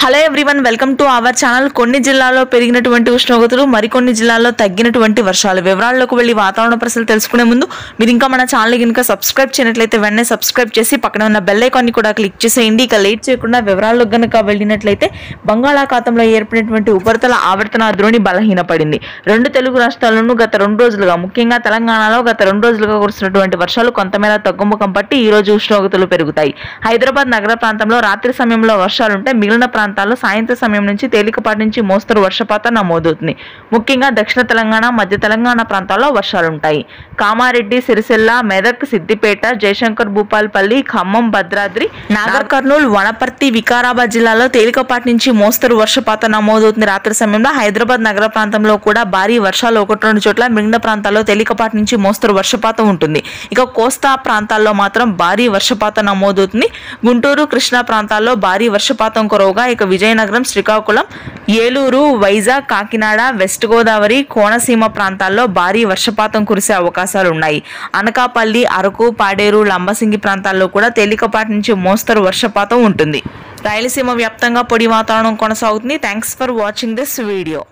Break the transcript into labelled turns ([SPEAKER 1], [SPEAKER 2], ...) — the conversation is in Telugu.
[SPEAKER 1] Hello everyone, welcome to our channel. కొన్ని జిల్లాల్లో పెరిగినటువంటి ఉష్ణోగ్రతలు, మరికొన్ని జిల్లాల్లో తగ్గినటువంటి వర్షాలు వివరాల్లోకి వెళ్ళి వాతావరణ పరిస్థితులు తెలుసుకునే ముందు మీరు ఇంకా మన ఛానల్ కనుక సబ్స్క్రైబ్ చేయనట్లయితే వెంటనే సబ్స్క్రైబ్ చేసి పక్కన ఉన్న బెల్ ఐకాన్ని కూడా క్లిక్ చేసేయండి. ఇక లేట్ చేయకుండా వివరాల్లోకి కనుక వెళ్ళినట్లయితే బంగాళాఖాతంలో ఏర్పడినటువంటి ఉపరితల ఆవర్తన ద్రోణి బలహీనపడింది. రెండు తెలుగు రాష్ట్రాల్లోనూ గత 2 రోజులుగా, ముఖ్యంగా తెలంగాణలో గత 2 రోజులుగా కురుస్తున్నటువంటి వర్షాలు కొంతమేర తగ్గుముఖం పట్టి ఈ రోజు ఉష్ణోగ్రతలు పెరుగుతాయి. హైదరాబాద్ నగర ప్రాంతంలో రాత్రి సమయంలో వర్షాలుంటే మిగిలిన ప్రాంతాల్లో సాయంత్రం సమయం నుంచి తేలికపాటి నుంచి మోస్తరు వర్షపాతం నమోదవుతుంది. ముఖ్యంగా దక్షిణ తెలంగాణ, మధ్య తెలంగాణ ప్రాంతాల్లో వర్షాలుంటాయి. కామారెడ్డి, సిరిసిల్ల, మెదక్, సిద్దిపేట, జయశంకర్ భూపాల్పల్లి, ఖమ్మం, భద్రాద్రి, నాగర్ కర్నూలు, వనపర్తి, వికారాబాద్ జిల్లాలో తేలికపాటి నుంచి మోస్తరు వర్షపాతం నమోదవుతుంది. రాత్రి సమయంలో హైదరాబాద్ నగర ప్రాంతంలో కూడా భారీ వర్షాలు 1-2 చోట్ల, మిగిలిన ప్రాంతాల్లో తేలికపాటి నుంచి మోస్తరు వర్షపాతం ఉంటుంది. ఇక కోస్తా ప్రాంతాల్లో మాత్రం భారీ వర్షపాతం నమోదవుతుంది. గుంటూరు, కృష్ణా ప్రాంతాల్లో భారీ వర్షపాతం కురవగా, ఇక విజయనగరం, శ్రీకాకుళం, ఏలూరు, వైజాగ్, కాకినాడ, వెస్ట్ గోదావరి, కోనసీమ ప్రాంతాల్లో భారీ వర్షపాతం కురిసే అవకాశాలు ఉన్నాయి. అనకాపల్లి, అరకు, పాడేరు, లంబసింగి ప్రాంతాల్లో కూడా తేలికపాటి నుంచి మోస్తరు వర్షపాతం ఉంటుంది. రాయలసీమ వ్యాప్తంగా పొడి వాతావరణం కొనసాగుతుంది. Thanks for watching this video.